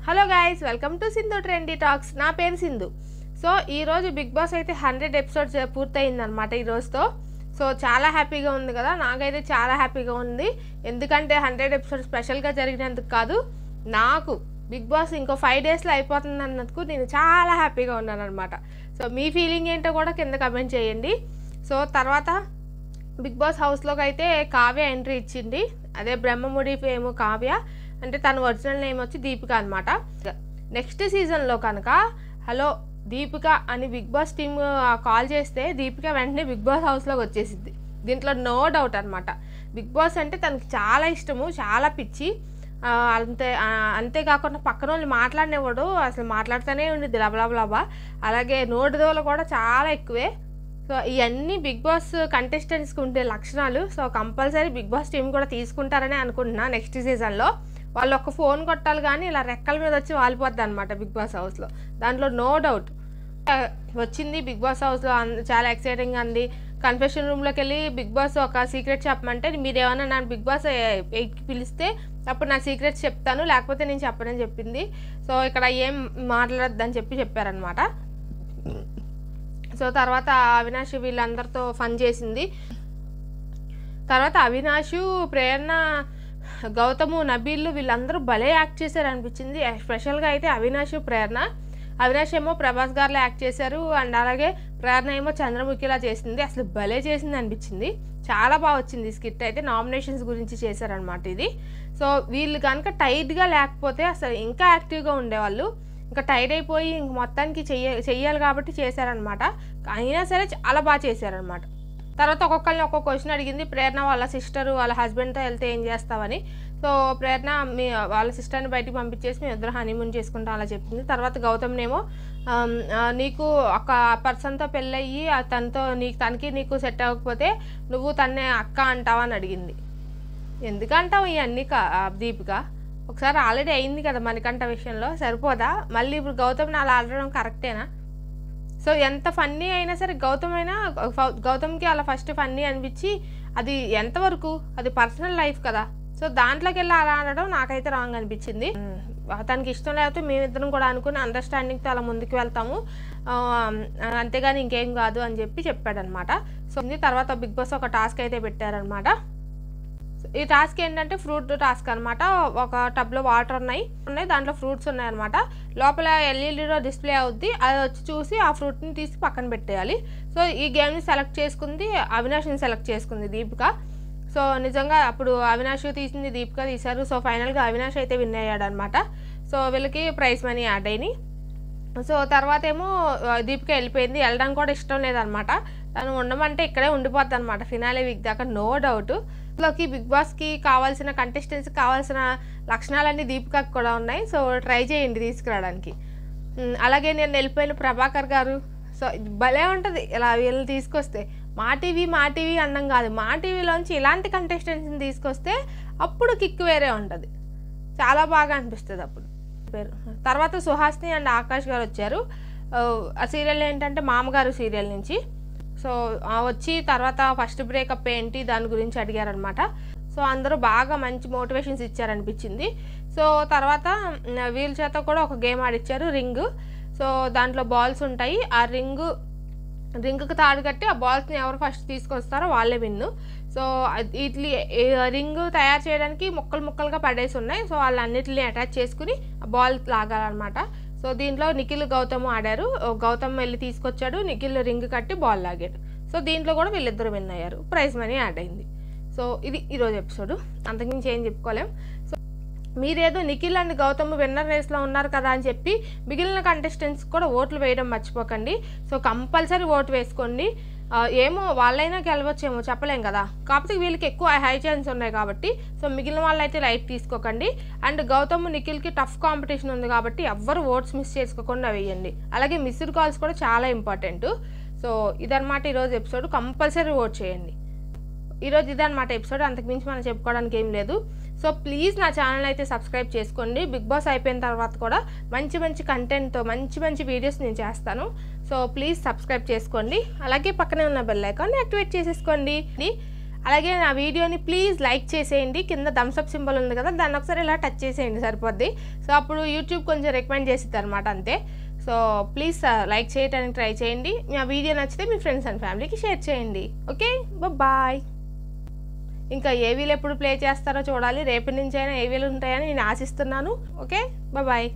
Hello guys, welcome to Sindhu trendy talks. నా పేరు Sindhu. So ఈరోజు బిగ్ బాస్ అయితే 100 ఎపిసోడ్స్ పూర్తయిందనమాట ఈ రోజుతో. సో చాలా హ్యాపీగా ఉంది కదా, నాకైతే చాలా హ్యాపీగా ఉంది. ఎందుకంటే 100 ఎపిసోడ్స్ స్పెషల్గా జరిగినందుకు కాదు, నాకు బిగ్ బాస్ ఇంకో 5 డేస్లో అయిపోతుంది అన్నందుకు నేను చాలా హ్యాపీగా ఉన్నాను అనమాట. సో మీ ఫీలింగ్ ఏంటో కూడా కింద కమెంట్ చేయండి. సో తర్వాత బిగ్ బాస్ హౌస్లోకి అయితే కావ్య ఎంట్రీ ఇచ్చింది. అదే బ్రహ్మముడి ఫేమ్ కావ్య, అంటే తన ఒరిజినల్ నేమ్ వచ్చి దీపిక అనమాట. నెక్స్ట్ సీజన్లో కనుక హలో దీపిక అని బిగ్ బాస్ టీమ్ కాల్ చేస్తే దీపిక వెంటనే బిగ్ బాస్ హౌస్లోకి వచ్చేసిద్ది. దీంట్లో నో డౌట్ అనమాట. బిగ్ బాస్ అంటే తనకి చాలా ఇష్టము, చాలా పిచ్చి. అంతేకాకుండా పక్కన వాళ్ళు మాట్లాడినవాడు అసలు మాట్లాడుతూనే ఉండిద్ది లబలబలబా. అలాగే నోటిదోలు కూడా చాలా ఎక్కువే. సో ఇవన్నీ బిగ్ బాస్ కంటెస్టెంట్స్కి ఉండే లక్షణాలు. So compulsory Bigg Boss team కూడా తీసుకుంటారని అనుకుంటున్నా. నెక్స్ట్ సీజన్లో వాళ్ళు ఒక ఫోన్ కొట్టాలి కానీ ఇలా రెక్కల మీద వచ్చి వాలిపోద్ది అనమాట బిగ్ బాస్ హౌస్లో. దాంట్లో నో డౌట్ వచ్చింది. బిగ్ బాస్ హౌస్లో చాలా ఎక్సైటింగ్గా ఉంది. కన్ఫెషన్ రూమ్లోకి వెళ్ళి బిగ్ బాస్ ఒక సీక్రెట్ చెప్పమంటే, మీరు ఏమన్నా నన్ను బిగ్ బాస్ 8కి పిలిస్తే అప్పుడు నా సీక్రెట్స్ చెప్తాను, లేకపోతే నేను చెప్పనని చెప్పింది. సో ఇక్కడ ఏం మాట్లాడద్దని చెప్పారనమాట. సో తర్వాత అవినాష్ వీళ్ళందరితో ఫన్ చేసింది. తర్వాత అవినాష్, ప్రేరణ, గౌతము, నబీల్ వీళ్ళందరూ భలే యాక్ట్ చేశారు అనిపించింది. స్పెషల్గా అయితే అవినాష్, ప్రేరణ. అవినాష్ ఏమో ప్రభాస్ గారిలో యాక్ట్ చేశారు, అండ్ అలాగే ప్రేరణ ఏమో చంద్రముఖిలా చేసింది. అసలు భలే చేసింది అనిపించింది. చాలా బాగా వచ్చింది స్కిట్ అయితే. నామినేషన్స్ గురించి చేశారనమాట ఇది. సో వీళ్ళు కనుక టైట్గా లేకపోతే అసలు ఇంకా యాక్టివ్గా ఉండేవాళ్ళు. ఇంకా టైట్ అయిపోయి ఇంక మొత్తానికి చెయ్యాలి కాబట్టి చేశారనమాట. అయినా సరే చాలా బాగా చేశారనమాట. తర్వాత ఒక్కొక్కరిని ఒక్కొక్క క్వశ్చన్ అడిగింది. ప్రేరణ వాళ్ళ సిస్టర్ వాళ్ళ హస్బెండ్తో వెళ్తే ఏం చేస్తావని. సో ప్రేరణ వాళ్ళ సిస్టర్ని బయటికి పంపించేసి మేము ఇద్దరు హనీమూన్ చేసుకుంటాం అలా చెప్పింది. తర్వాత గౌతమ్నేమో నీకు ఒక పర్సన్తో పెళ్ళయ్యి తనతో తనకి నీకు సెట్ అవ్వకపోతే నువ్వు తన్నే అక్క అంటావా అని అడిగింది. ఎందుకంటావు ఇవన్నీ దీపిక? ఒకసారి ఆల్రెడీ అయింది కదా మణికంఠ విషయంలో, సరిపోదా? మళ్ళీ ఇప్పుడు గౌతమ్ని అలా అడగడం కరెక్టేనా? సో ఎంత ఫన్నీ అయినా సరే గౌతమ్కి అలా ఫస్ట్ ఫన్నీ అనిపించి అది ఎంతవరకు అది పర్సనల్ లైఫ్ కదా. సో దాంట్లోకి వెళ్ళి అలా అనడం నాకైతే రాంగ్ అనిపించింది. తనకి ఇష్టం లేకపోతే మేమిద్దరం కూడా అనుకుని అండర్స్టాండింగ్తో అలా ముందుకు వెళ్తాము, అంతేగాని ఇంకేం కాదు అని చెప్పాడనమాట. సో తర్వాత బిగ్ బాస్ ఒక టాస్క్ అయితే పెట్టారనమాట. ఈ టాస్క్ ఏంటంటే ఫ్రూట్ టాస్క్ అనమాట. ఒక టబ్లో వాటర్ ఉన్నాయి, దాంట్లో ఫ్రూట్స్ ఉన్నాయన్నమాట. లోపల ఎల్ఈడీలో డిస్ప్లే అవుద్ది, అది వచ్చి చూసి ఆ ఫ్రూట్ని తీసి పక్కన పెట్టేయాలి. సో ఈ గేమ్ని సెలెక్ట్ చేసుకుంది అవినాష్ని సెలెక్ట్ చేసుకుంది దీపిక. సో నిజంగా అప్పుడు అవినాష్ తీసింది, దీపిక తీశారు. సో ఫైనల్గా అవినాష్ అయితే విన్ అయ్యాడు అనమాట. సో వీళ్ళకి ప్రైజ్ మనీ యాడ్ అయినాయి. సో తర్వాత ఏమో దీపిక వెళ్ళిపోయింది. వెళ్ళడానికి కూడా ఇష్టం లేదనమాట. తను ఉండమంటే ఇక్కడే ఉండిపోద్ది అనమాట ఫినాలే వీక్ దాకా, నో డౌట్. లోకి బిగ్ బాస్కి కావాల్సిన కంటెస్టెంట్స్కి కావాల్సిన లక్షణాలన్నీ దీపికకు కూడా ఉన్నాయి. సో ట్రై చేయండి తీసుకురావడానికి. అలాగే నేను వెళ్ళిపోయిన ప్రభాకర్ గారు, సో భలే ఉంటుంది ఇలా వీళ్ళు తీసుకొస్తే. మా టీవీ అన్నం కాదు, మా టీవీలోంచి ఇలాంటి కంటెస్టెంట్స్ని తీసుకొస్తే అప్పుడు కిక్ వేరే ఉంటుంది, చాలా బాగా అనిపిస్తుంది అప్పుడు. తర్వాత సుహాస్ని అండ్ ఆకాష్ గారు వచ్చారు. ఆ సీరియల్ ఏంటంటే మామగారు సీరియల్ నుంచి. సో వచ్చి తర్వాత ఫస్ట్ బ్రేకప్ ఏంటి దాని గురించి అడిగారనమాట. సో అందరూ బాగా మంచి మోటివేషన్స్ ఇచ్చారనిపించింది. సో తర్వాత వీళ్ళ చేత కూడా ఒక గేమ్ ఆడిచ్చారు, రింగ్. సో దాంట్లో బాల్స్ ఉంటాయి, ఆ రింగ్కి తాడు కట్టి ఆ బాల్స్ని ఎవరు ఫస్ట్ తీసుకొస్తారో వాళ్ళే విన్ను. సో ఇట్లీ రింగ్ తయారు చేయడానికి ముక్కలుగా పడేసి ఉన్నాయి. సో వాళ్ళన్నిటిని అటాచ్ చేసుకుని ఆ బాల్ లాగాలన్నమాట. సో దీంట్లో నిఖిల్, గౌతమ్ ఆడారు. గౌతమ్ వెళ్ళి తీసుకొచ్చాడు, నిఖిల్ రింగ్ కట్టి బాల్ లాగాడు. సో దీంట్లో కూడా వీళ్ళిద్దరు విన్ అయ్యారు, ప్రైజ్ మనీ యాడ్ అయింది. సో ఇది ఈరోజు ఎపిసోడ్, అంతకుమించి ఏం చెప్పుకోలేం. సో మీరేదో నిఖిల్ అండ్ గౌతమ్ విన్నర్ రేస్లో ఉన్నారు కదా అని చెప్పి మిగిలిన కంటెస్టెంట్స్ కూడా ఓట్లు వేయడం మర్చిపోకండి. సో కంపల్సరీ ఓటు వేసుకోండి. ఏమో వాళ్ళైనా గెలవచ్చేమో చెప్పలేం కదా, కాకపోతే వీళ్ళకి ఎక్కువ హై ఛాన్స్ ఉన్నాయి కాబట్టి. సో మిగిలిన వాళ్ళైతే లైట్ తీసుకోకండి. అండ్ గౌతమ్, నిఖిల్కి టఫ్ కాంపిటీషన్ ఉంది కాబట్టి ఎవ్వరు ఓట్స్ మిస్ చేసుకోకుండా వేయండి. అలాగే మిస్డ్ కాల్స్ కూడా చాలా ఇంపార్టెంట్. సో ఇదన్నమాట ఈరోజు ఎపిసోడ్, కంపల్సరీ ఓట్ చేయండి. ఈరోజు ఇదన్నమాట ఎపిసోడ్, అంతకుమించి మనం చెప్పుకోవడానికి ఏం లేదు. సో ప్లీజ్ నా ఛానల్ అయితే సబ్స్క్రైబ్ చేసుకోండి. బిగ్ బాస్ అయిపోయిన తర్వాత కూడా మంచి కంటెంట్తో మంచి వీడియోస్ నేను చేస్తాను. సో ప్లీజ్ సబ్స్క్రైబ్ చేసుకోండి. అలాగే పక్కనే ఉన్న బెల్ ఐకాన్ని యాక్టివేట్ చేసేసుకోండి. అలాగే నా వీడియోని ప్లీజ్ లైక్ చేసేయండి. కింద థమ్స్ అప్ సింబల్ ఉంది కదా, దాన్ని ఒకసారి ఇలా టచ్ చేసేయండి సరిపోద్ది. సో అప్పుడు యూట్యూబ్ కొంచెం రికమెండ్ చేసిద్ది అనమాట, అంతే. సో ప్లీజ్ లైక్ చేయడానికి ట్రై చేయండి. నా వీడియో నచ్చితే మీ ఫ్రెండ్స్ అండ్ ఫ్యామిలీకి షేర్ చేయండి. Okay, bye. ఇంకా ఏవీలు ఎప్పుడు ప్లే చేస్తారో చూడాలి. రేపటి నుంచి అయినా ఏవీలు ఉంటాయని నేను ఆశిస్తున్నాను. Okay, bye.